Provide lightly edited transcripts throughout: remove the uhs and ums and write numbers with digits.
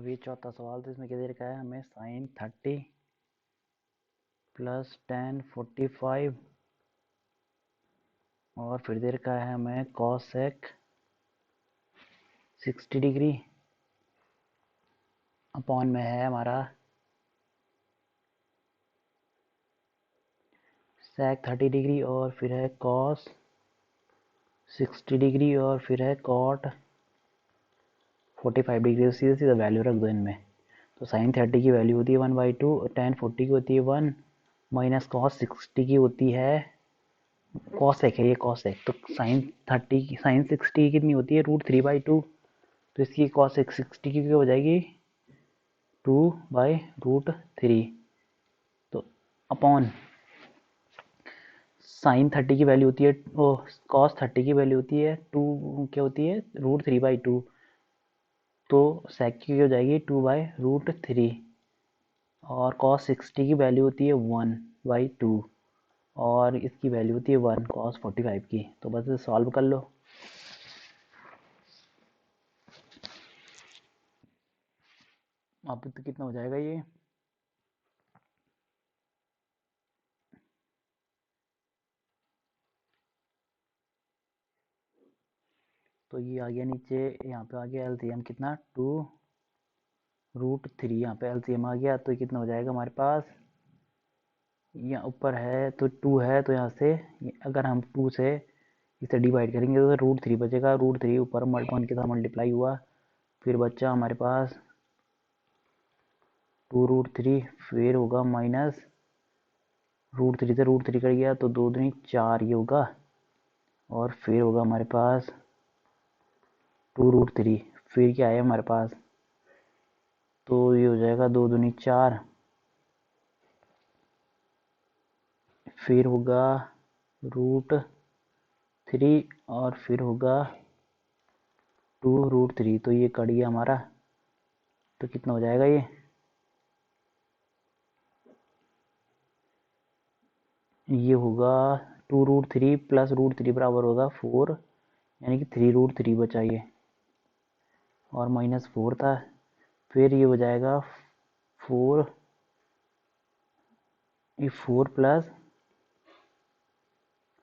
अभी चौथा सवाल तो इसमें क्या दे रखा है हमें साइन 30 प्लस टेन 45 और फिर दे रखा है हमें कॉसेक 60 डिग्री अपॉन में है हमारा सेक 30 डिग्री और फिर है कॉस 60 डिग्री और फिर है कॉट 45 डिग्री। तो सीधा सीधा वैल्यू रख दो इनमें। तो साइन 30 की वैल्यू होती है 1/2, टेन 40 की होती है 1 माइनस कॉस 60 की होती है कॉसेक है ये कॉसेक। तो साइन 30 की साइन 60 कितनी होती है √3/2। तो इसकी कॉसेक 60 की हो जाएगी 2/√3। तो अपॉन साइन 30 की वैल्यू होती है कॉस 30 की वैल्यू होती है 2 क्या होती है √3/2। तो सेक की हो जाएगी 2/√3 और कॉस 60 की वैल्यू होती है 1/2 और इसकी वैल्यू होती है 1 कॉस 45 की। तो बस इसे सॉल्व कर लो। अब तो कितना हो जाएगा ये तो ये आ गया नीचे, यहाँ पे आ गया एलसीएम कितना 2√3। यहाँ पे एलसीएम आ गया तो कितना हो जाएगा हमारे पास, यहाँ ऊपर है तो 2 है तो यहाँ से अगर हम 2 से इसे डिवाइड करेंगे तो √3 बचेगा। √3 ऊपर 1 के साथ मल्टीप्लाई हुआ, फिर बच्चा हमारे पास 2√3, फिर होगा माइनस √3 से √3 कट गया तो 2 दूनी 4 ये होगा और फिर होगा हमारे पास 2√3, फिर क्या है हमारे पास तो ये हो जाएगा 2 दूनी 4, फिर होगा √3 और फिर होगा 2√3। तो ये कट गया हमारा। तो कितना हो जाएगा ये होगा 2√3 प्लस √3 बराबर होगा 4, यानी कि 3√3 बचा ये और माइनस 4 था। फिर ये हो जाएगा 4 प्लस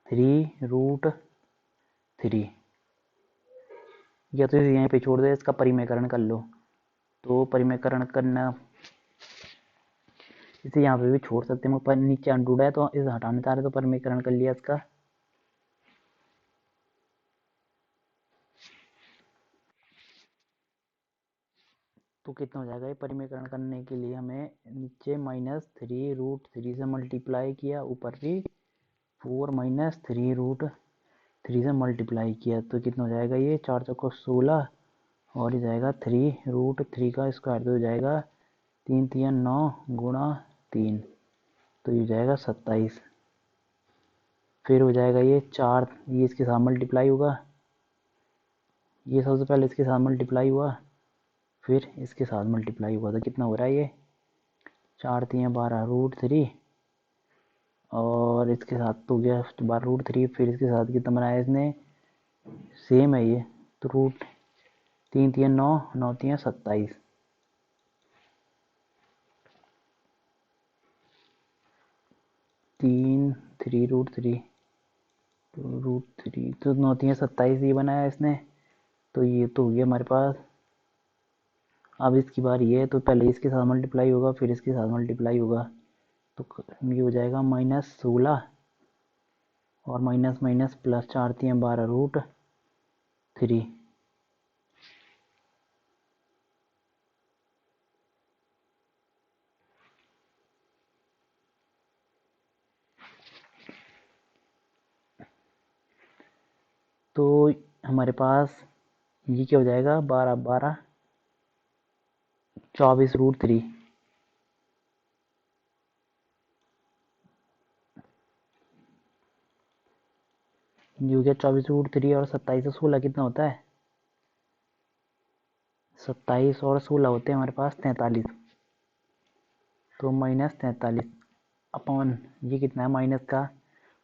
3√3 या तो इसे यहीं पे छोड़ दे, इसका परिमेयकरण कर लो। तो परिमेयकरण करना इसे यहाँ पे भी छोड़ सकते हैं, पर नीचे अंडूड है तो इसे हटाना चाह रहे तो परिमेयकरण कर लिया इसका। तो कितना हो जाएगा ये परिमेयकरण करने के लिए हमें नीचे -3√3 से मल्टीप्लाई किया, ऊपर भी 4 -3√3 से मल्टीप्लाई किया। तो कितना हो जाएगा ये 4 चौको 16 और ये जाएगा 3√3 का स्क्वायर तो हो जाएगा 3 3 9 गुणा 3 तो ये जाएगा 27। फिर हो जाएगा ये 4, ये इसके साथ मल्टीप्लाई होगा, ये सबसे पहले इसके साथ मल्टीप्लाई हुआ फिर इसके साथ मल्टीप्लाई हुआ। तो कितना हो रहा है ये 4 3 12√3 और इसके साथ तो गया 12√3, फिर इसके साथ कितना बनाया इसने सेम है ये तो रूट 3 3 9 9 3 27। तीन 3√3 √3 तो 9 3 27 ये बनाया इसने। तो ये तो हो गया हमारे पास। अब इसकी बार ये है तो पहले इसके साथ मल्टीप्लाई होगा फिर इसके साथ मल्टीप्लाई होगा। तो ये हो जाएगा -16 और माइनस माइनस प्लस 4 3 12√3। तो हमारे पास ये क्या हो जाएगा 12 12 24√3 ये हो गया 24√3 और 27 से 16 कितना होता है 27 और 16 होते हैं हमारे पास 43। तो -43 अपॉन ये कितना है माइनस का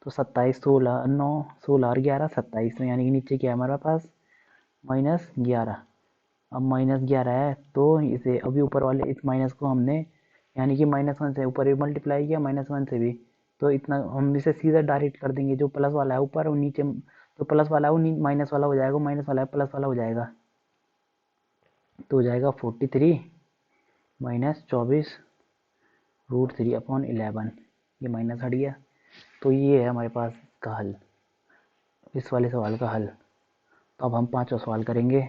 तो 27 16 9 16 और 11 27 में यानी कि नीचे क्या है हमारे पास -11। अब -11 है, तो इसे अभी ऊपर वाले इस माइनस को हमने यानी कि -1 से ऊपर भी मल्टीप्लाई किया, -1 से भी, तो इतना हम इसे सीधा डायरेक्ट कर देंगे। जो प्लस वाला है ऊपर और नीचे, तो प्लस वाला है वो माइनस वाला हो जाएगा, माइनस वाला है प्लस वाला हो जाएगा, तो हो जाएगा 43 -24√3/11। ये माइनस हट गया। तो ये है हमारे पास का हल, इस वाले सवाल का हल। तो अब हम पांचवा सवाल करेंगे।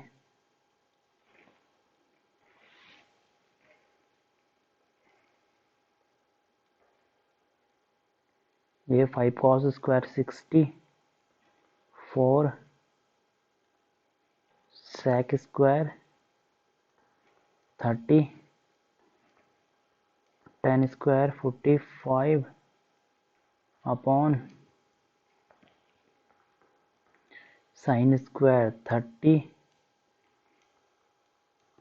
ये 5 cos² 60, 4 sec² 30, 10² 45 sin² 30,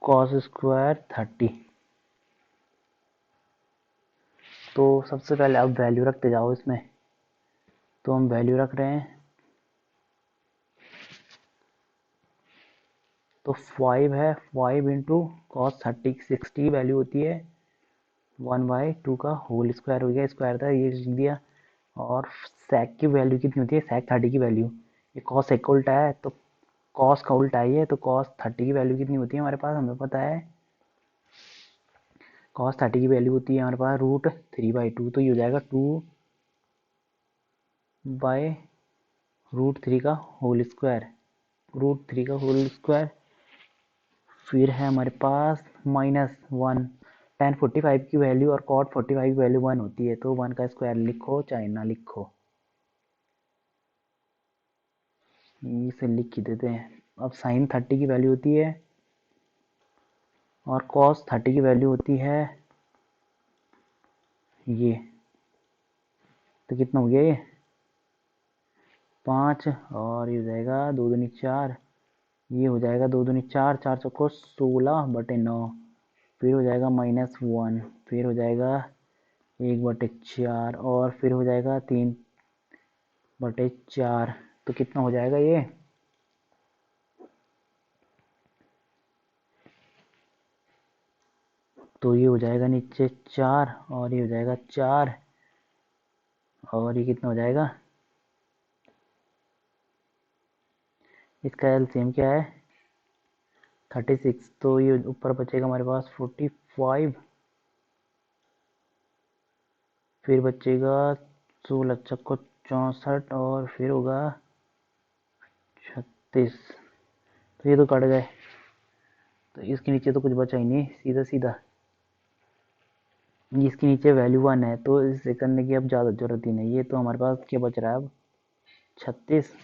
cos² 30। तो सबसे पहले अब वैल्यू रखते जाओ इसमें। तो हम वैल्यू रख रहे हैं। तो 5 है, 5 इंटू कॉस 60 की वैल्यू होती है 1/2 का होल स्क्वायर हो गया, स्क्वायर था ये लिख दिया। और सेक की वैल्यू कितनी होती है, सेक 30 की वैल्यू, ये कॉस सेक का उल्टा है तो कॉस का उल्टा ही है, तो कॉस 30 की वैल्यू कितनी होती है हमारे पास, हमें पता है कॉस 30 की वैल्यू होती है हमारे पास √3/2। तो ये हो जाएगा 2/√3 का होल स्क्वायर, √3 का होल स्क्वायर। फिर है हमारे पास -1, tan 45 की वैल्यू और cot 45 की वैल्यू 1 होती है, तो 1 का स्क्वायर लिखो चाहे ना लिखो, इसे लिख ही देते हैं। अब sin 30 की वैल्यू होती है और cos 30 की वैल्यू होती है ये, तो कितना हो गया ये 5, और ये हो जाएगा 2 दूनी 4, ये हो जाएगा 2 दूनी 4, 4 चौको 16/9, फिर हो जाएगा -1, फिर हो जाएगा 1/4, और फिर हो जाएगा 3/4। तो कितना हो जाएगा ये, तो ये हो जाएगा नीचे 4 और ये हो जाएगा 4, और ये कितना हो जाएगा, इसका एलसीएम क्या है 36। तो ये ऊपर बचेगा हमारे पास 45, फिर बचेगा 16×64 और फिर होगा 36। तो ये तो कट गए, तो इसके नीचे तो कुछ बचा ही नहीं, सीधा सीधा इसके नीचे वैल्यू 1 है, तो इसे करने की अब ज़्यादा जरूरत ही नहीं है। तो हमारे पास क्या बच रहा है अब 36,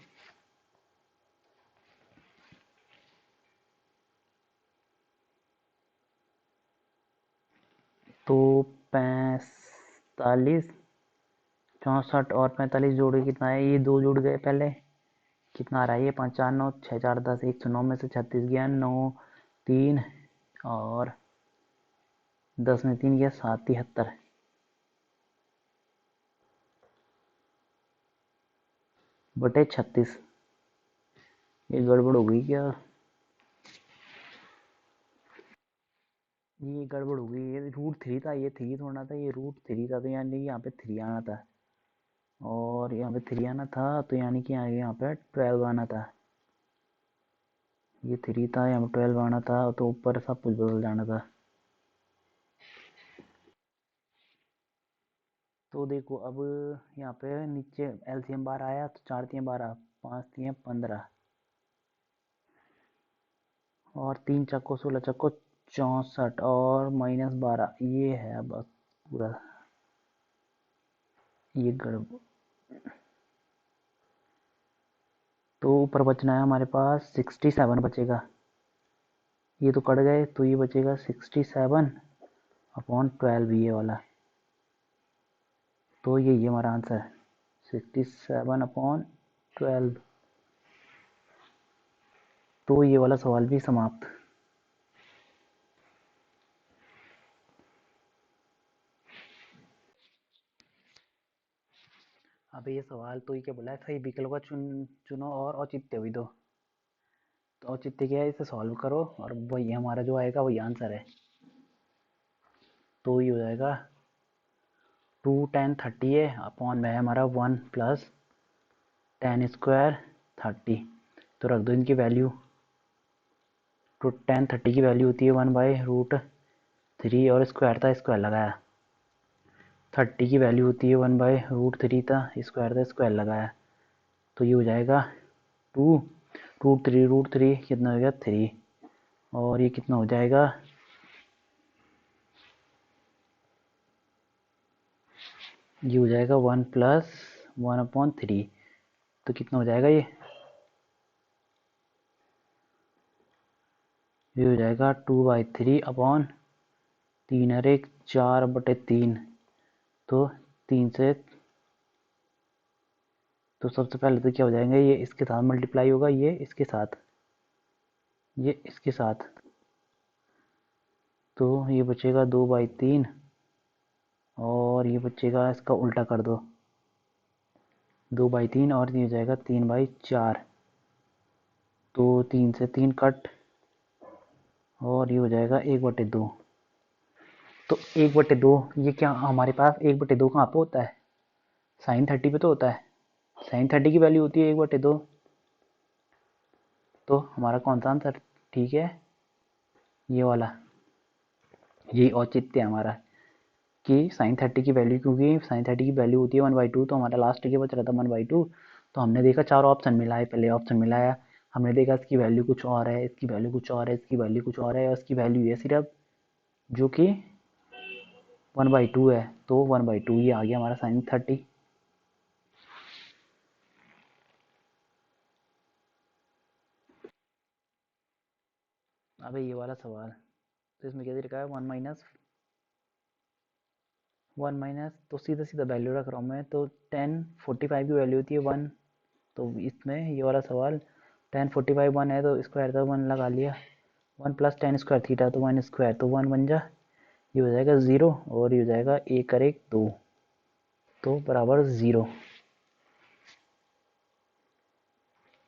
तो 45, 64 और 45 जोड़े कितना है, ये 2 जुड़ गए पहले, कितना आ रहा है ये 5 4 9 6 4 10, 109 में से 36 गया 9 3, और 10 में 3 गया 7 73 बटे 36। ये गड़बड़ हो गई क्या, ये गड़बड़ हो गई, ये √3 था, ये 3 थोड़ा था, ये √3 था, तो यानी कि यहाँ पे 3 आना था, और यहाँ पे 3 आना था, तो यानी कि यहाँ पे 12 आना था। ये 3 था, यहाँ पे 12 आना था, तो ऊपर सब कुछ बदल जाना था। तो देखो अब यहाँ पे नीचे एलसीएम बार आया, तो 4 3 12, 5 3 15, और 3 चक्को 16 चक्को 64, और -12, ये है बस पूरा, ये गड़बड़। तो ऊपर बचना है हमारे पास 67 बचेगा, ये तो कट गए, तो ये बचेगा 67/12 ये वाला। तो ये हमारा आंसर 67/12। तो ये वाला सवाल भी समाप्त। अब ये सवाल तो ये क्या बोला है, सही विकल्प का चुनो और औचित्य भी दो। तो औचित्य क्या है, इसे सॉल्व करो और वही हमारा जो आएगा वही आंसर है। तो ये हो जाएगा 2 tan 30 है अपॉन में हमारा 1 प्लस tan² 30। तो रख दो इनकी वैल्यू। तो tan 30 की वैल्यू होती है 1/√3 और स्क्वायर था, स्क्वायर लगाया। 30 की वैल्यू होती है 1/√3 था, स्क्वायर था, स्क्वायर लगाया। तो ये हो जाएगा 2√3 कितना हो गया 3। और ये कितना हो जाएगा, ये हो जाएगा 1 प्लस 1/3। तो कितना हो जाएगा ये हो जाएगा 2/3 अपॉन 3 और 1 4/3। तो 3 से, तो सबसे पहले तो क्या हो जाएंगे, ये इसके साथ मल्टीप्लाई होगा, ये इसके साथ, ये इसके साथ। तो ये बचेगा 2/3 और ये बचेगा, इसका उल्टा कर दो, 2/3 और ये हो जाएगा 3/4। तो 3 से 3 कट और ये हो जाएगा 1/2। तो 1/2 ये क्या हमारे पास 1/2 कहाँ पे होता है, sin 30 पे तो होता है। sin 30 की वैल्यू होती है 1/2। तो हमारा कौन सा आंसर ठीक है, ये वाला। ये औचित्य है हमारा कि sin 30 की वैल्यू, क्योंकि sin 30 की वैल्यू होती है 1/2। तो हमारा लास्ट के बच रहा था 1/2। तो हमने देखा चार ऑप्शन मिला है, पहले ऑप्शन मिलाया, हमने देखा इसकी वैल्यू कुछ और है, इसकी वैल्यू कुछ और है, इसकी वैल्यू कुछ और है, और इसकी वैल्यू है सिर्फ जो कि 1/2 है। तो 1/2 ये आ गया हमारा sin 30। अबे ये वाला सवाल, तो इसमें क्या दे रखा है 1 माइनस, तो सीधा सीधा वैल्यू रख रहा हूँ मैं। तो tan 45 की वैल्यू होती है 1। तो इसमें ये वाला सवाल tan 45 1 है, तो स्क्वायर था 1 लगा लिया। 1 प्लस tan² थीटा, तो 1 स्क्वायर, तो 1 बन जा, ये हो जाएगा 0 और ये हो जाएगा 1 और 1 2, तो बराबर 0।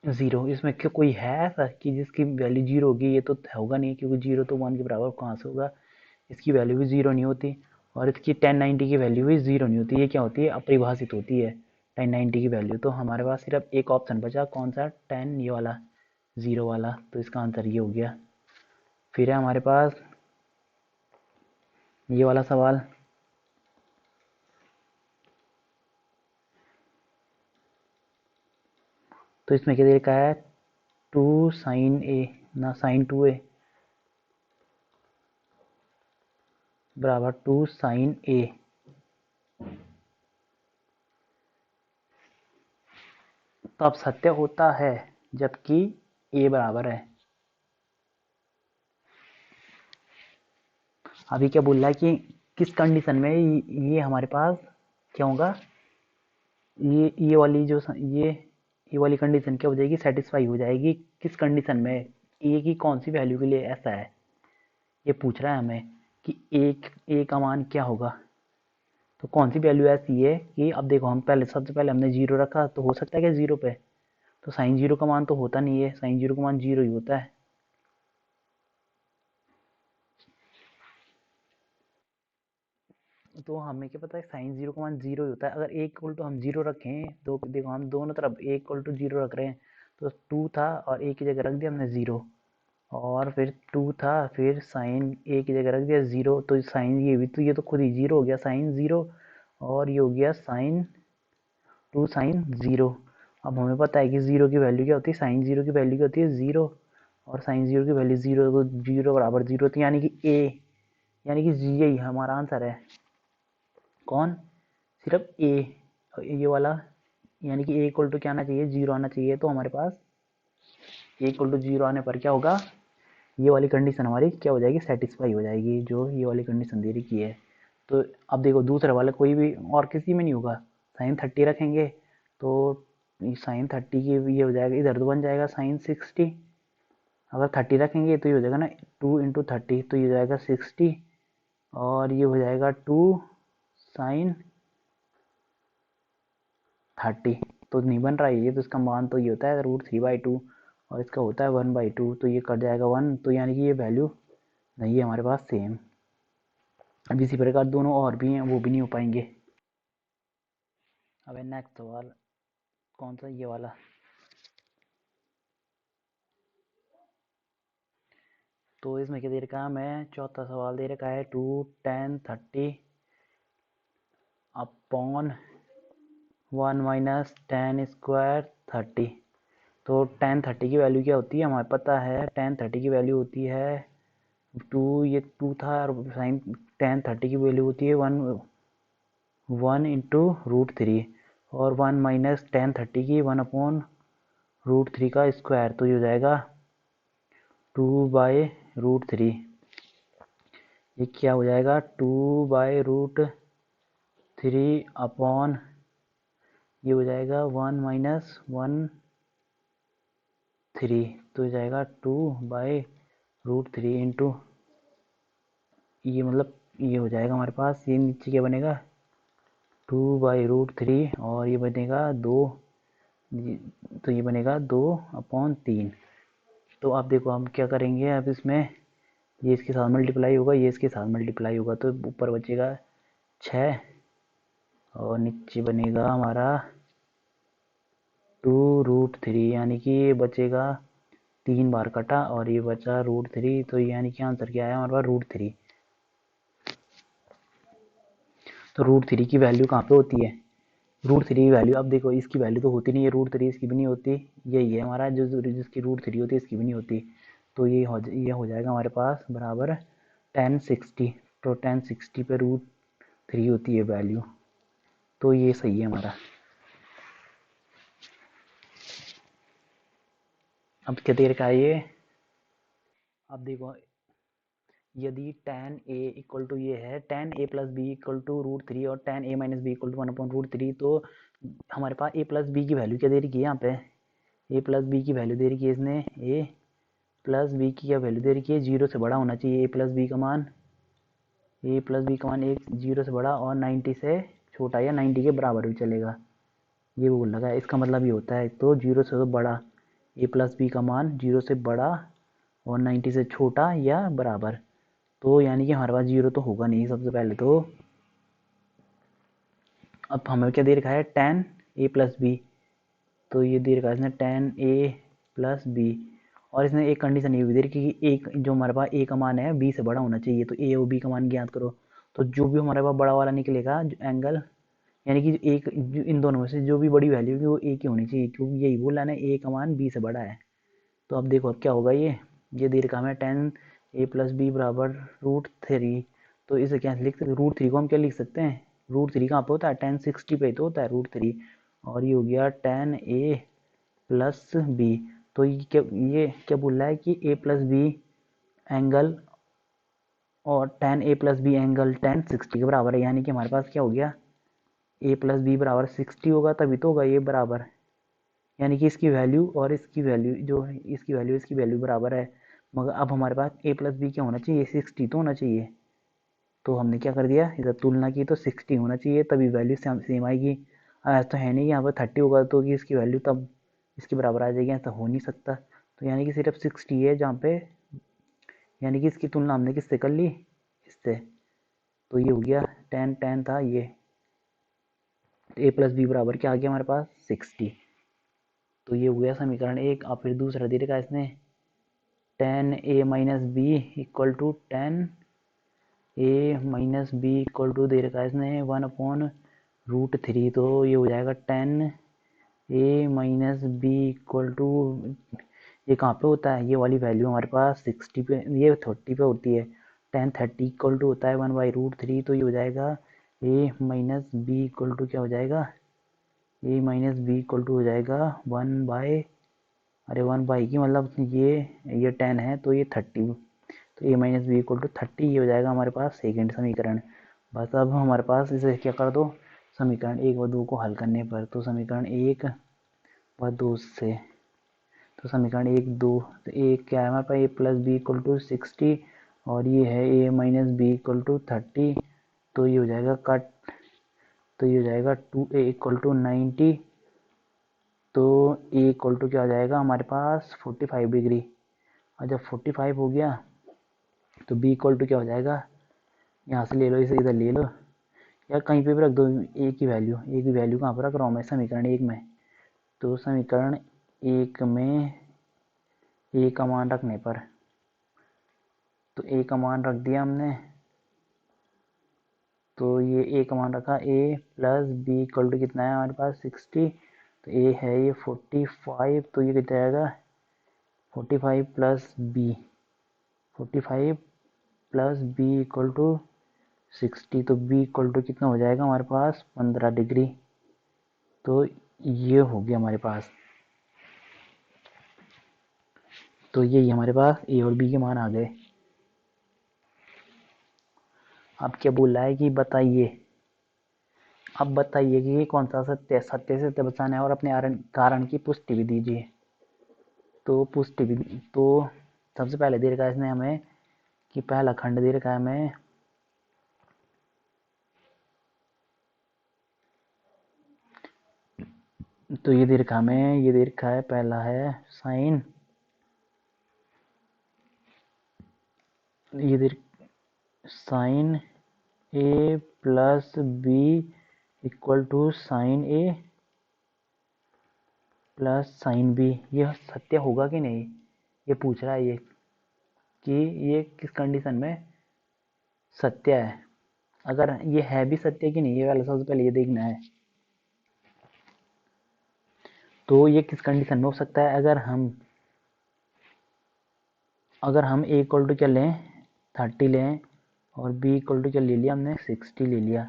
इसमें क्या कोई है ऐसा कि जिसकी वैल्यू 0 होगी, ये तो होगा नहीं, क्योंकि 0 तो 1 के बराबर कहाँ से होगा। इसकी वैल्यू भी 0 नहीं होती और इसकी tan 90 की वैल्यू भी 0 नहीं होती। ये क्या होती है, अपरिभाषित होती है tan 90 की वैल्यू। तो हमारे पास सिर्फ एक ऑप्शन बचा, कौन सा, tan ये वाला 0 वाला। तो इसका आंसर ये हो गया। फिर है हमारे पास ये वाला सवाल, तो इसमें क्या देखा है 2 sin A ना sin 2A बराबर 2 sin A। तब सत्य होता है जबकि A बराबर है। अभी क्या बोल रहा है कि किस कंडीशन में ये हमारे पास क्या होगा, ये वाली जो ये वाली कंडीशन क्या हो जाएगी, सेटिस्फाई हो जाएगी। किस कंडीशन में, ए की कौन सी वैल्यू के लिए ऐसा है, ये पूछ रहा है हमें कि एक ए का मान क्या होगा। तो कौन सी वैल्यू ऐसी है कि, अब देखो हम पहले सबसे पहले हमने 0 रखा, तो हो सकता है क्या 0 पे, तो sin 0 का मान तो होता नहीं है, sin 0 का मान 0 ही होता है। तो हमें क्या पता है sin 0 का मान 0 ही होता है। अगर ए इक्वल टू हम 0 रखें, तो देखो हम दोनों तरफ ए इक्वल टू 0 रख रहे हैं, तो 2 था और ए की जगह रख दिया हमने 0, और फिर 2 था, फिर साइन ए की जगह रख दिया 0, तो साइन ये भी, तो ये तो खुद ही 0 हो गया sin 0, और ये हो गया sin 0। अब हमें पता है कि 0 की वैल्यू क्या होती है, sin 0 की वैल्यू क्या होती है 0, और sin 0 की वैल्यू 0, तो 0 बराबर 0, तो यानी कि ए, यानी कि यही हमारा आंसर है। कौन, सिर्फ ए, ये वाला, यानी कि ए इक्वल टू क्या आना चाहिए, 0 आना चाहिए। तो हमारे पास ए इक्वल टू 0 आने पर क्या होगा, ये वाली कंडीशन हमारी क्या हो जाएगी, सेटिस्फाई हो जाएगी, जो ये वाली कंडीशन दे रखी है। तो अब देखो दूसरे वाले कोई भी और किसी में नहीं होगा, sin 30 रखेंगे तो sin 30 की ये हो जाएगा, इधर तो बन जाएगा sin 60। अगर 30 रखेंगे तो ये हो जाएगा ना 2 × 30, तो ये हो जाएगा 60, और ये हो जाएगा 2 sin 30। तो नहीं बन रहा है ये, तो इसका मान तो ये होता है √3/2, और इसका होता है 1/2, तो ये कट जाएगा 1, तो यानी कि ये वैल्यू नहीं है हमारे पास सेम। अब इसी प्रकार दोनों और भी हैं, वो भी नहीं हो पाएंगे। अब नेक्स्ट सवाल कौन सा, ये वाला। तो इसमें क्या दे रखा है, मैं चौथा सवाल दे रखा है 2 tan 30 upon 1 minus tan square 30। तो tan 30 की वैल्यू क्या होती है, हमें पता है tan 30 की वैल्यू होती है 2, ये 2 था, और साइन tan 30 की वैल्यू होती है 1 इंटू √3, और 1 माइनस tan 30 की 1/√3 का स्क्वायर, तो ये हो जाएगा 2/√3। ये क्या हो जाएगा 2/√3 अपॉन, ये हो जाएगा 1 माइनस 1/3, तो हो जाएगा 2/√3 इंटू, ये मतलब ये हो जाएगा हमारे पास, ये नीचे क्या बनेगा 2/√3, और ये बनेगा 2, तो ये बनेगा 2/3। तो आप देखो हम क्या करेंगे, अब इसमें ये इसके साथ मल्टीप्लाई होगा, ये इसके साथ मल्टीप्लाई होगा, तो ऊपर बचेगा 6, और नीचे बनेगा हमारा 2√3, यानी कि ये बचेगा 3 बार कटा, और ये बचा √3, तो यानी कि आंसर क्या आया हमारे पास √3। तो √3 की वैल्यू कहाँ पे होती है, √3 की वैल्यू, अब देखो इसकी वैल्यू तो होती नहीं है, √3 इसकी भी नहीं होती, यही है हमारा जो जिसकी √3 होती है इसकी भी नहीं होती, तो ये हो जाएगा हमारे पास बराबर tan 60। तो tan 60 पे √3 होती है वैल्यू, तो ये सही है हमारा। अब क्या दे रखा है ये, अब देखो यदि tan a इक्वल टू ये है tan a plus B equal to √3 और tan a minus B equal to 1/√3, तो हमारे पास a प्लस बी की वैल्यू क्या दे रखी है यहाँ पे, a प्लस बी की वैल्यू दे रखी है इसने, a प्लस बी की क्या वैल्यू दे रखी है, 0 से बड़ा होना चाहिए a प्लस बी का मान, एक 0 से बड़ा और 90 से छोटा या 90 के बराबर भी चलेगा, ये बोल लगा है। इसका मतलब ये होता है, तो 0 से बड़ा a प्लस बी का मान 0 से बड़ा और 90 से छोटा या बराबर, तो यानी कि हमारे पास 0 तो होगा नहीं सबसे पहले तो। अब हमें क्या दे रखा है tan a प्लस बी, तो ये दे रखा है इसने tan a प्लस बी, और इसने एक कंडीशन ये भी दे रखी है कि एक जो हमारे पास a का मान है b से बड़ा होना चाहिए, तो a और b का मान ज्ञात करो। तो जो भी हमारे पास बड़ा वाला निकलेगा एंगल, यानी कि एक इन दोनों में से जो भी बड़ी वैल्यू होगी वो a की होनी चाहिए, क्योंकि यही बोला ना a का मान b से बड़ा है। तो अब देखो अब क्या होगा, ये दे रखा है tan a प्लस बी बराबर √3, तो इसे क्या लिख सकते, √3 को हम क्या लिख सकते हैं, √3 कहाँ पे होता है tan 60 पे तो होता है √3, और ये हो गया tan a प्लस बी। तो ये क्या बोल रहा है कि a प्लस बी एंगल, और tan a plus B angle tan 60 के बराबर है, यानी कि हमारे पास क्या हो गया a प्लस बी बराबर 60 होगा, तभी तो होगा ये बराबर, यानी कि इसकी वैल्यू और इसकी वैल्यू जो है, इसकी वैल्यू बराबर है। मगर अब हमारे पास a प्लस बी क्या होना चाहिए, 60 तो होना चाहिए, तो हमने क्या कर दिया इधर तुलना की, तो 60 होना चाहिए तभी वैल्यू सेम आएगी। ऐसा तो है नहीं यहाँ पर 30 होगा तो कि इसकी वैल्यू तब इसके बराबर आ जाएगी, ऐसा हो नहीं सकता। तो यानी कि सिर्फ 60 है जहाँ पे, यानी कि इसकी तुलना हमने किससे कर ली, इससे, तो ये हो गया tan tan था ये, a प्लस बी बराबर क्या आ गया हमारे पास 60। तो ये हो गया समीकरण 1। अब फिर दूसरा दे रखा है इसने tan a minus B equal to tan a minus B equal to दे रखा है इसने 1/√3, तो ये हो जाएगा tan a minus B equal to, ये कहाँ पे होता है, ये वाली वैल्यू हमारे पास 60 पे, ये 30 पे होती है, tan 30 इक्वल टू होता है 1/√3, तो ये हो जाएगा a minus B equal to क्या हो जाएगा, a minus B equal to हो जाएगा 1 की मतलब ये 10 है तो ये 30, तो a minus B equal to 30, ये हो जाएगा हमारे पास सेकेंड समीकरण। बस अब हमारे पास इसे क्या कर दो, समीकरण 1 व 2 को हल करने पर, तो समीकरण 1 व 2 से, तो समीकरण 1 2, तो एक क्या है हमारे पास a plus B equal to 60, और ये है a minus B equal to 30, तो ये हो जाएगा कट, तो ये हो जाएगा 2a इक्वल टू 90, तो ए इक्वल टू क्या हो जाएगा हमारे पास 45 डिग्री। और जब 45 हो गया तो बी इक्वल टू क्या हो जाएगा, यहाँ से ले लो, इसे इधर ले लो या कहीं पे भी रख दो ए की वैल्यू। ए की वैल्यू कहाँ पर रख रहा हूँ मैं, समीकरण 1 में। तो समीकरण 1 में ए का मान रखने पर, तो ए का मान रख दिया हमने, तो ये ए का मान रखा, ए प्लस बी इक्वल टू कितना है हमारे पास 60। तो ए है ये 45, तो ये कितना आएगा 45 plus B, 45 plus B equal to 60। तो बी इक्वल टू कितना हो जाएगा हमारे पास 15 डिग्री। तो ये हो गया हमारे पास, तो यही हमारे पास ए और बी के मान आ गए। अब क्या बोल रहा है कि बताइए, अब बताइए कि ये कौन सा सत्य है, सत्य से सत्य बचाना है और अपने कारण की पुष्टि भी दीजिए। तो पुष्टि भी, तो सबसे पहले दे रखा है इसने हमें कि पहला खंड दे रखा है हमें, तो ये दे रखा हमें, ये दे रखा है पहला है साइन, ये दे sine a plus B equal to sine a plus sine b. यह सत्य होगा कि नहीं, ये पूछ रहा है ये कि ये किस कंडीशन में सत्य है। अगर ये है भी सत्य कि नहीं, ये वाला सबसे पहले ये देखना है। तो ये किस कंडीशन में हो सकता है, अगर हम ए इक्वल टू क्या लें 30 लें और बी इक्वल टू क्या ले लिया हमने 60 ले लिया।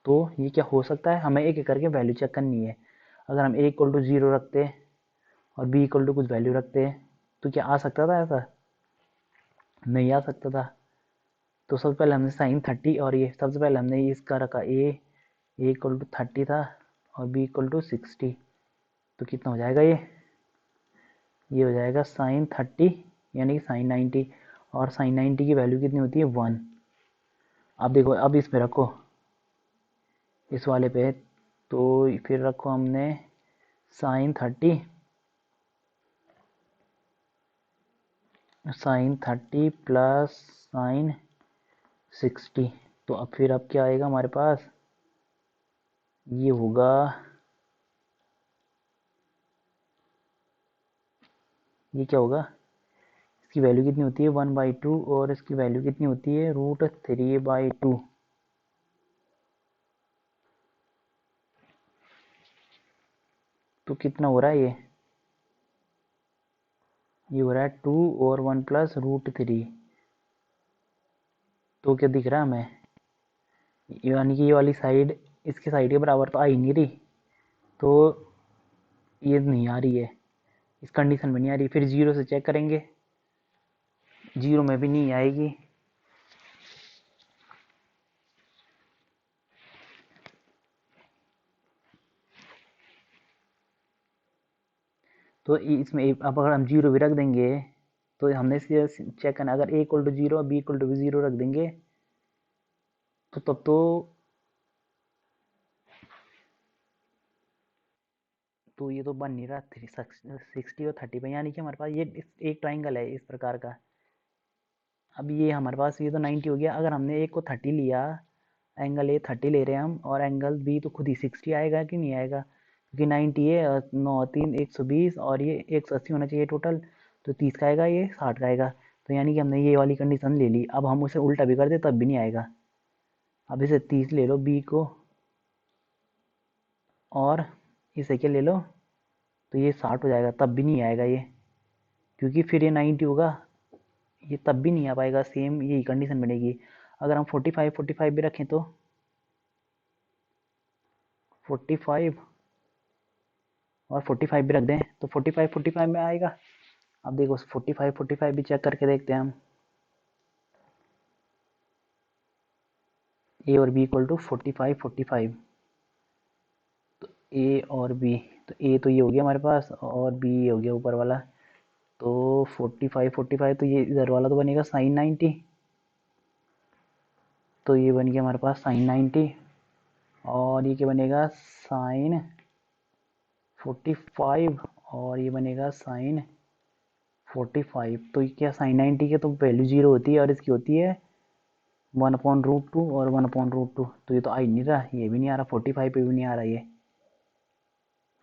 तो ये क्या हो सकता है, हमें एक एक करके वैल्यू चेक करनी है। अगर हम ए इक्वल टू 0 रखते और बी इक्वल टू कुछ वैल्यू रखते तो क्या आ सकता था ऐसा, नहीं आ सकता था। तो सबसे पहले हमने साइन 30 और ये सबसे पहले हमने इसका रखा ए इक्वल टू 30 था और बी इक्वल टू 60। तो कितना हो जाएगा ये हो जाएगा साइन 30 यानी कि साइन 90, और साइन 90 की वैल्यू कितनी होती है 1। अब देखो, अब इस पे रखो, इस वाले पे, तो फिर रखो हमने साइन 30 प्लस साइन 60। तो अब फिर अब क्या आएगा हमारे पास, ये होगा, ये क्या होगा, इसकी वैल्यू कितनी होती है 1/2 और इसकी वैल्यू कितनी होती है √3/2। तो कितना हो रहा है ये हो रहा है 2 और 1 प्लस √3। तो क्या दिख रहा है हमें, यानी कि ये वाली साइड इसकी साइड के बराबर तो आ ही नहीं रही, तो ये नहीं आ रही है, इस कंडीशन में नहीं आ रही। फिर 0 से चेक करेंगे, 0 में भी नहीं आएगी। तो इसमें अब अगर हम 0 भी रख देंगे तो हमने इसे चेक करना, अगर a equal to 0 b equal to भी 0 रख देंगे तो तब तो ये तो बन नहीं रहा 60 और 30 पे, यानी कि हमारे पास ये एक ट्राइंगल है इस प्रकार का। अब ये हमारे पास ये तो 90 हो गया। अगर हमने एक को 30 लिया, एंगल ए 30 ले रहे हैं हम, और एंगल बी तो खुद ही 60 आएगा कि नहीं आएगा, क्योंकि 90 है, 9 3 120 और ये 180 होना चाहिए टोटल, तो 30 का आएगा, ये 60 का आएगा। तो यानी कि हमने ये वाली कंडीशन ले ली। अब हम उसे उल्टा भी कर दे तब भी नहीं आएगा। अब इसे 30 ले लो बी को, और इसे क्या ले लो, तो ये 60 हो जाएगा, तब भी नहीं आएगा ये, क्योंकि फिर ये 90 होगा, ये तब भी नहीं आ पाएगा, सेम यही कंडीशन बनेगी। अगर हम 45 भी रखें तो 45 और 45 भी रख दें तो 45 में आएगा। अब देखो 45 भी चेक करके देखते हैं हम, ए और बी इक्वल टू 45 तो ए और बी, तो ए तो ये हो गया हमारे पास और बी ये हो गया ऊपर वाला। तो 45 तो ये इधर वाला तो बनेगा साइन 90, तो ये बन गया हमारे पास साइन 90, और ये क्या बनेगा साइन 45 और ये बनेगा साइन 45। तो ये क्या साइन 90 की तो वैल्यू 0 होती है और इसकी होती है 1/√2 और 1/√2। तो ये तो आ ही नहीं रहा, ये भी नहीं आ रहा, 45 पे भी नहीं आ रहा ये।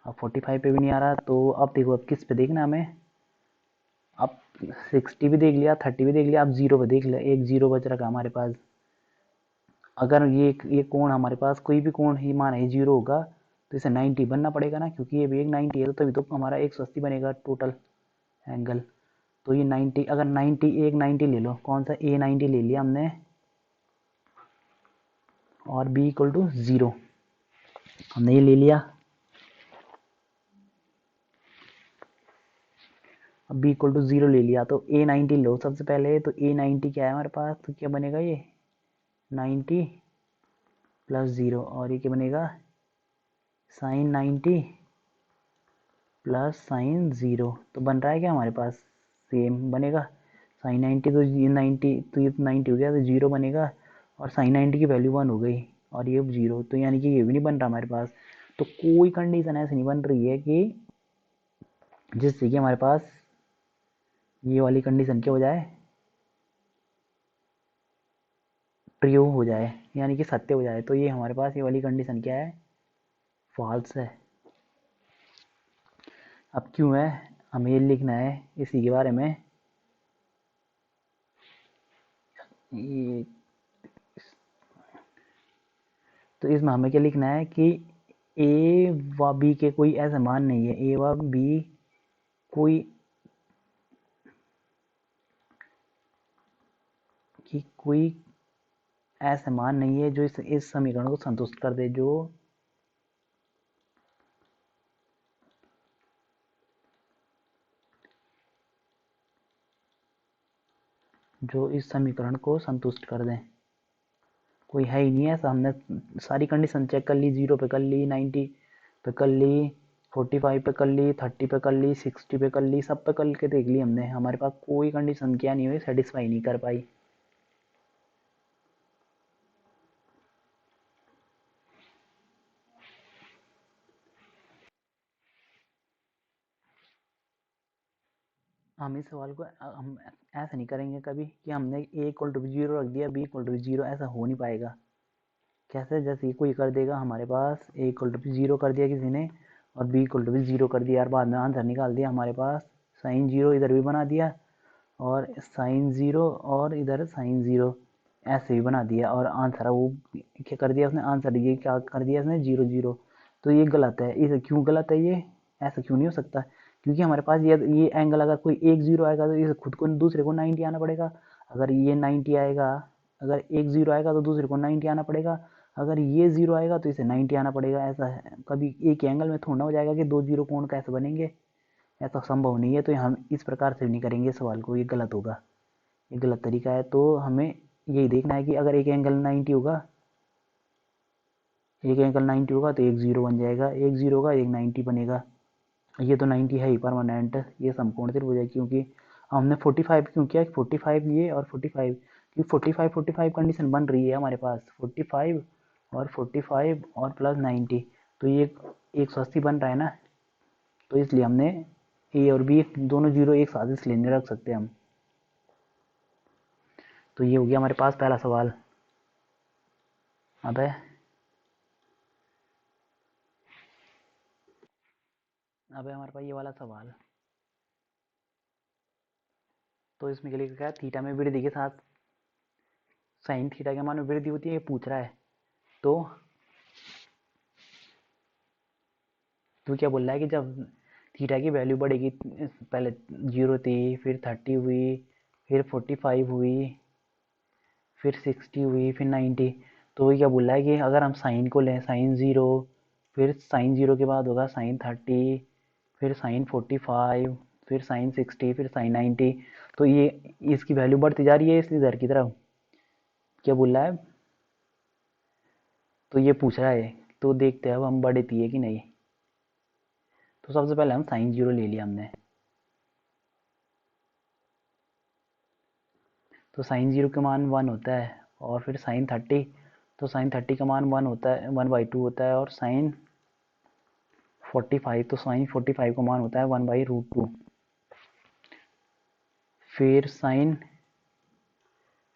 अब 45 पे भी नहीं आ रहा तो अब देखो अब किस पे देखना हमें। अब 60 भी देख लिया, 30 भी देख लिया, अब 0 पे देख लिया, एक 0 बच रखा हमारे पास। अगर ये कोण हमारे पास कोई भी कोण ही मान है 0 होगा तो इसे 90 बनना पड़ेगा ना, क्योंकि ये भी एक 90 है तो तभी तो हमारा 180 बनेगा टोटल एंगल। तो ये 90, अगर 90 एक 90 ले लो, कौन सा A 90 ले लिया हमने और B = 0 हमने ये ले लिया। अब B = 0 ले लिया तो A 90 लो सबसे पहले। तो A 90 क्या है हमारे पास, तो क्या बनेगा ये 90 + 0 और ये क्या बनेगा साइन 90 + साइन 0। तो बन रहा है क्या हमारे पास सेम बनेगा। साइन 90 तो ये 90 तो ये 90 हो गया तो 0 बनेगा और साइन 90 की वैल्यू 1 हो गई और ये 0। तो यानी कि ये भी नहीं बन रहा हमारे पास। तो कोई कंडीशन ऐसी नहीं बन रही है कि जिससे कि हमारे पास ये वाली कंडीशन क्या हो जाए, ट्रू हो जाए, यानी कि सत्य हो जाए। तो ये हमारे पास ये वाली कंडीशन क्या है, फॉल्स है। अब क्यों है, हमें ये लिखना है इसी के बारे में। ये तो इसमें हमें क्या लिखना है कि ए व बी के कोई ऐसा मान नहीं है, ए व बी कोई कि कोई ऐसा मान नहीं है जो इस समीकरण को संतुष्ट कर दे, जो इस समीकरण को संतुष्ट कर दें। कोई है ही नहीं ऐसा। हमने सारी कंडीशन चेक कर ली, 0 पे कर ली, 90 पे कर ली, 45 पे कर ली, 30 पे कर ली, 60 पे कर ली, सब पे कर के देख ली हमने। हमारे पास कोई कंडीशन क्या नहीं हुई, सेटिस्फाई नहीं कर पाई। हम इस सवाल को हम ऐसा नहीं करेंगे कभी कि हमने A = 0 रख दिया, B = 0, ऐसा हो नहीं पाएगा। कैसे, जैसे ये कोई कर देगा हमारे पास A = 0 कर दिया किसी ने और B = 0 कर दिया, यार बाद में आंसर निकाल दिया हमारे पास, साइन 0 इधर भी बना दिया और साइन 0 और इधर साइन 0 ऐसे भी बना दिया और आंसर वो क्या कर दिया उसने, आंसर ये क्या कर दिया उसने 0 0। तो ये गलत है। इसे क्यों गलत है, ये ऐसा क्यों नहीं हो सकता, क्योंकि हमारे पास ये एंगल अगर कोई एक 0 आएगा तो इसे खुद को दूसरे को 90 आना पड़ेगा। अगर ये 90 आएगा, अगर एक 0 आएगा तो दूसरे को 90 आना पड़ेगा, अगर ये 0 आएगा तो इसे 90 आना पड़ेगा। ऐसा है, कभी एक एंगल में थोड़ा हो जाएगा कि दो 0 कोण कैसे बनेंगे, ऐसा संभव नहीं है। तो हम इस प्रकार से नहीं करेंगे सवाल को, ये गलत होगा, ये गलत तरीका है। तो हमें यही देखना है कि अगर एक एंगल 90 होगा, एक एंगल 90 होगा तो एक 0 बन जाएगा, एक 0 होगा एक 90 बनेगा। ये तो 90 है ही परमानेंट, ये समकोण त्रिभुज है। क्योंकि हमने 45 क्यों किया, 45 ये और 45, क्योंकि 45 कंडीशन बन रही है हमारे पास, 45 और प्लस 90, तो ये 180 बन रहा है ना। तो इसलिए हमने ए और बी दोनों 0 एक साथ इसलिए नहीं रख सकते हम। तो ये हो गया हमारे पास पहला सवाल। अब है हमारे पास ये वाला सवाल। तो इसमें क्या लिखा है, थीटा में वृद्धि के साथ साइन थीटा के मान में वृद्धि होती है, ये पूछ रहा है। तो क्या बोल रहा है कि जब थीटा की वैल्यू बढ़ेगी, पहले 0 थी, फिर 30 हुई, फिर 45 हुई, फिर 60 हुई, फिर 90। तो ये क्या बोल रहा है कि अगर हम साइन को लें, साइन 0, फिर साइन 0 के बाद होगा साइन 30, फिर साइन 45, फिर साइन 60, फिर साइन 90। तो ये इसकी वैल्यू बढ़ती जा रही है इस इधर की तरफ, क्या बोल रहा है। तो ये पूछ रहा है, तो देखते हैं अब हम बढ़ती है कि नहीं। तो सबसे पहले हम साइन 0 ले लिया हमने। तो साइन 0 का मान 1 होता है और फिर साइन 30, तो साइन 30 का मान 1 होता है, 1/2 होता है और साइन 45, तो साइन 45 का मान होता है 1/√2। फिर साइन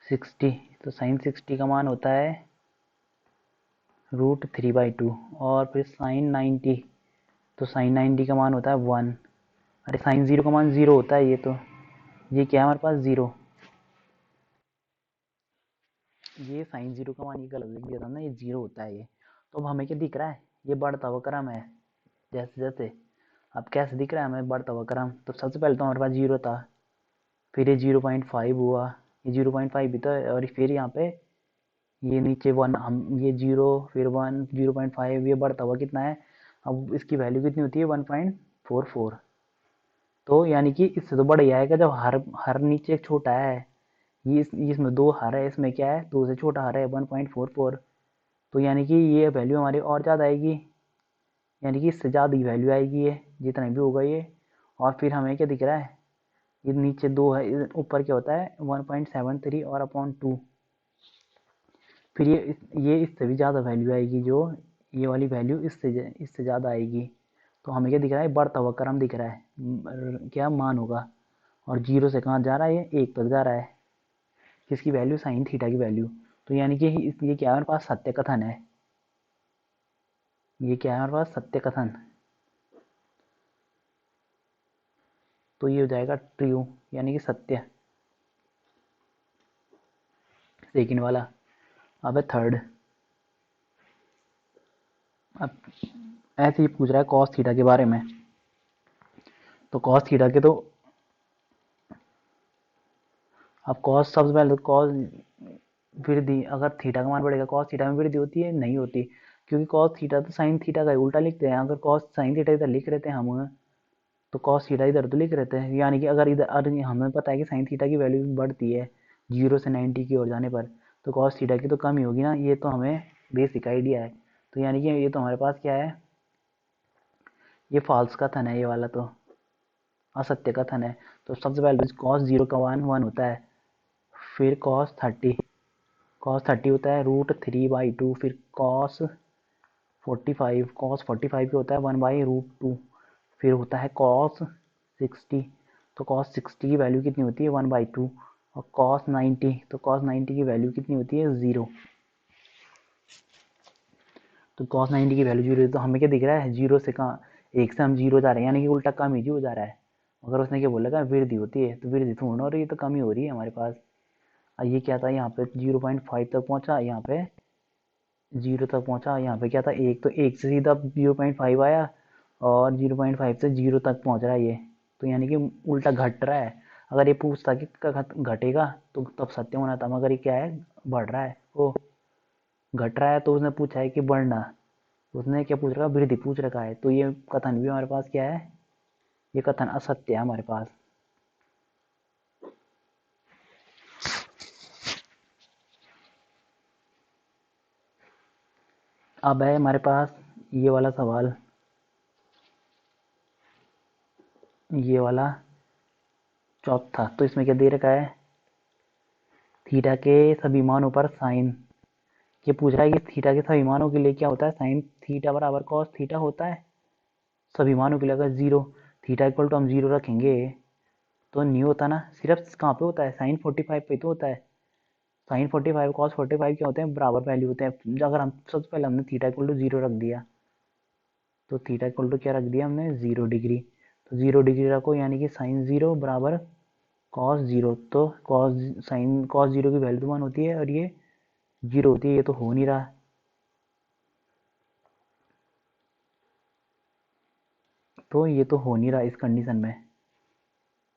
60, तो साइन 60 का मान होता है √3/2। और फिर साइन 90, तो साइन 90 का मान होता है 1। अरे साइन 0 का मान 0 होता है, ये क्या है हमारे पास 0। ये साइन 0 का मान ये गलत लिख दिया था ना, ये 0 होता है ये। तो अब हमें क्या दिख रहा है, ये बढ़ता हुआ क्रम है जैसे जैसे। अब कैसे दिख रहा है हमें बढ़ता हुआ क्रम, तो सबसे पहले तो हमारे पास 0 था, फिर ये 0.5 हुआ, ये 0.5 भी था, और फिर यहाँ पे ये नीचे 1, हम ये 0 फिर 1 0.5, ये बढ़ता हुआ कितना है, अब इसकी वैल्यू कितनी होती है 1.44। तो यानी कि इससे तो बढ़ ही आएगा जब हर हर नीचे एक छोटा है। ये इसमें 2 हर है, इसमें क्या है 2 से छोटा हर है 1.44। तो यानी कि ये वैल्यू हमारी और ज़्यादा आएगी, यानी कि इससे ज़्यादा ही वैल्यू आएगी ये, जितना भी होगा ये। और फिर हमें क्या दिख रहा है, ये नीचे 2 है, ऊपर क्या होता है 1.73 और अपॉन 2। फिर ये इससे भी ज़्यादा वैल्यू आएगी, जो ये वाली वैल्यू इससे ज़्यादा आएगी। तो हमें क्या दिख रहा है, बढ़ता हुआ क्रम दिख रहा है, क्या मान होगा। और 0 से कहाँ जा रहा है, ये 1 तक जा रहा है, किसकी वैल्यू, साइन थीटा की वैल्यू। तो यानी कि ये क्या है हमारे पास, सत्य कथन है। ये क्या है हमारे पास, सत्य कथन। तो ये हो जाएगा ट्रू, यानी कि सत्य, सेकंड वाला। अब है थर्ड। अब ऐसे ही पूछ रहा है कॉस थीटा के बारे में। तो कॉस थीटा के तो अब कॉस, सबसे पहले तो कॉस वृद्धि, अगर थीटा का मान बढ़ेगा कॉस थीटा में वृद्धि होती है, नहीं होती, क्योंकि कॉस थीटा तो साइन थीटा का उल्टा लिखते हैं। अगर कॉस साइन थीटा इधर लिख रहे थे हम, तो कॉस थीटा इधर तो लिख रहे थे, यानी कि अगर इधर हमें पता है कि साइन थीटा की वैल्यू बढ़ती है 0 से 90 की ओर जाने पर, तो कॉस थीटा की तो कम ही होगी ना, ये तो हमें बेसिक आइडिया है। तो यानी कि ये तो हमारे पास क्या है, ये फॉल्स कथन है, ये वाला तो असत्य कथन है। तो सबसे पहले कॉस 0 का मान 1 होता है, फिर कॉस 30 होता है √3/2, फिर कॉस 45 क्या होता है 1/√2, फिर होता है कॉस 60, तो कॉस 60 की वैल्यू कितनी होती है 1/2। और कॉस 90, तो कॉस 90 की वैल्यू कितनी होती है 0। तो कॉस 90 की वैल्यू 0, तो हमें क्या दिख रहा है, 0 से कहाँ, 1 से हम 0 जा रहे हैं, यानी कि उल्टा कम ही हो जा रहा है। अगर उसने क्या बोला वृद्धि होती है, तो वृद्धि थोड़ा हो रही है, तो कम ही हो रही है हमारे पास। और ये क्या था, यहाँ पे 0.5 तक पहुंचा, यहाँ पे 0 तक पहुंचा, यहाँ पे क्या था 1, तो 1 से सीधा 0.5 आया, और 0.5 से 0 तक पहुंच रहा है ये। तो यानी कि उल्टा घट रहा है। अगर ये पूछता कि घटेगा तो तब सत्य होना था, मगर ये क्या है, बढ़ रहा है, वो घट रहा है, तो उसने पूछा है कि बढ़ना, उसने क्या पूछ रखा, वृद्धि पूछ रखा है। तो ये कथन भी हमारे पास क्या है, ये कथन असत्य है हमारे पास। अब है हमारे पास ये वाला सवाल, ये वाला चौथा। तो इसमें क्या दे रखा है, थीटा के सभी मानों पर साइन, ये पूछ रहा है कि थीटा के सभी मानों के लिए क्या होता है, साइन थीटा बराबर कॉस थीटा होता है सभी मानों के लिए। अगर 0 थीटा इक्वल टू हम 0 रखेंगे तो नहीं होता ना, सिर्फ कहाँ पे होता है, साइन 45 पे तो होता है। साइन 45 कॉस 45 क्या होते हैं, बराबर वैल्यू होते हैं। अगर हम सबसे पहले हमने थीटा इक्वल टू 0 रख दिया, तो थीटा इक्वल टू क्या रख दिया हमने 0 डिग्री, तो 0 डिग्री रखो, यानी कि साइन 0 बराबर कॉस 0। तो कॉस 0 की वैल्यू 1 होती है, और ये 0 होती है, ये तो हो नहीं रहा। तो ये तो हो नहीं रहा इस कंडीशन में।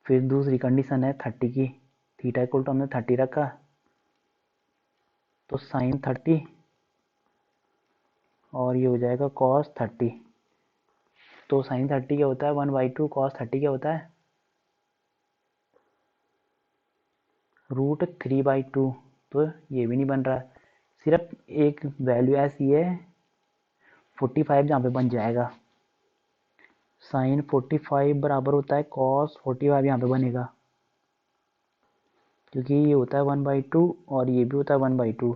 फिर दूसरी कंडीशन है 30 की, थीटा इक्वल टू हमने 30 रखा, तो साइन 30, और ये हो जाएगा कॉस 30। तो साइन 30 क्या होता है 1/2, कॉस 30 क्या होता है √3/2। तो ये भी नहीं बन रहा, सिर्फ एक वैल्यू ऐसी है 45 जहाँ पे बन जाएगा, साइन 45 बराबर होता है कॉस 45, यहाँ पे बनेगा, क्योंकि ये होता है 1/2 और ये भी होता है 1/2।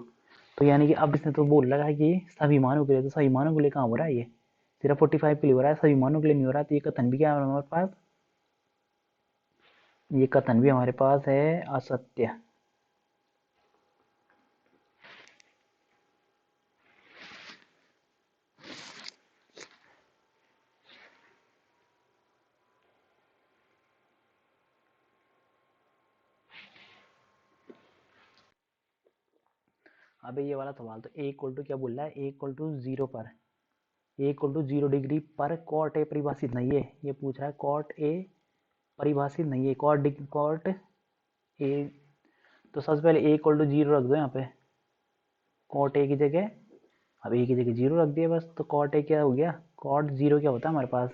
तो यानी कि अब इसने तो बोल रखा है कि सभी मानों के लिए, तो सभी मानों के लिए कहाँ हो रहा है ये, सिर्फ 45 के लिए हो रहा है, सभी मानों के लिए नहीं हो रहा। तो ये कथन भी क्या है हमारे पास, ये कथन भी हमारे पास है असत्य। अबे ये वाला सवाल तो ए इक्वल टू क्या बोल रहा है, ए इक्वल टू 0 पर, ए इक्वल टू 0 डिग्री पर कॉट ए परिभाषित नहीं है। ये पूछ रहा है कॉट ए परिभाषित नहीं है, कॉट ए। तो सबसे पहले ए इक्वल टू 0 रख दो यहाँ पे, कॉट ए की जगह, अब ए की जगह 0 रख दिया बस। तो कॉट ए क्या हो गया, कॉट 0 क्या होता है हमारे पास,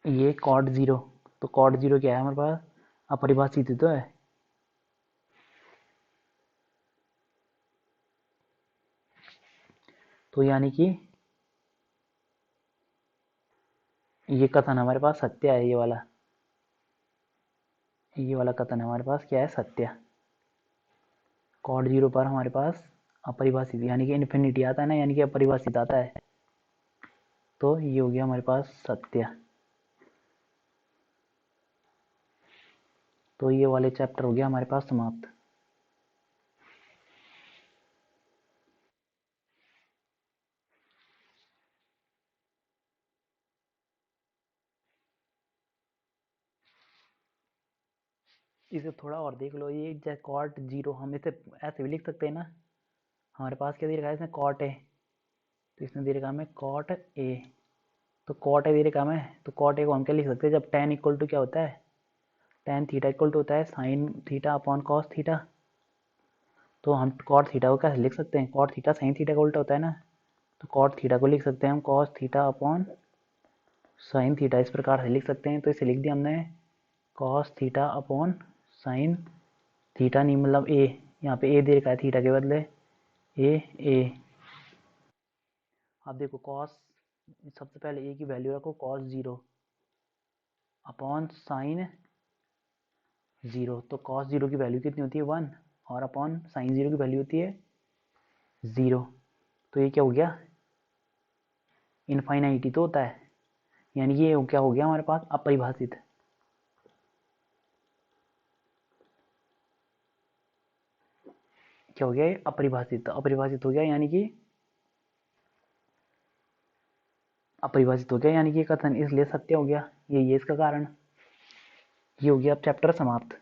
ये कॉट 0। तो कॉट 0 क्या है हमारे पास, अपरिभाषित ही तो है। तो यानी कि ये कथन हमारे पास सत्य है, ये वाला कथन हमारे पास क्या है, सत्य। कॉट 0 पर हमारे पास अपरिभाषित यानी कि इन्फिनिटी आता है ना, यानी कि अपरिभाषित आता है। तो ये हो गया हमारे पास सत्य। तो ये वाले चैप्टर हो गया हमारे पास समाप्त। इसे थोड़ा और देख लो, ये जैसे कॉट 0 हम इसे ऐसे भी लिख सकते हैं ना, हमारे पास क्या दे रखा है इसमें, कॉट है, तो इसने दे रखा हमें कॉट ए। तो कॉट ए दे रखा है, तो कॉट ए को हम क्या लिख सकते हैं, जब टेन इक्वल टू क्या होता है, टेन थीटा इक्वल टू होता है sine theta upon cos theta. तो हम कॉट थीटा को कैसे लिख सकते हैं, कॉट थीटा साइन थीटा का उल्टा होता है ना। तो कॉट थीटा को लिख सकते हैं हम cos theta upon sine theta, इस प्रकार से लिख सकते हैं। तो इसे लिख दिया हमने cos theta upon sine theta, नहीं मतलब ए, यहाँ पे ए दे रखा है थीटा के बदले, ए। अब देखो कॉस, सबसे पहले ए की वैल्यू रखो कॉस 0 अपॉन साइन 0। तो कॉस 0 की वैल्यू कितनी होती है 1, और अपॉन साइन 0 की वैल्यू होती है 0। तो ये क्या हो गया, इनफाइनाइटी तो होता है, यानी ये क्या हो गया हमारे पास, अपरिभाषित। क्या हो गया, ये अपरिभाषित, तो अपरिभाषित हो गया, यानी कि अपरिभाषित हो गया, यानी कि कथन इसलिए सत्य हो गया। ये इसका कारण, ये हो गया अब चैप्टर समाप्त।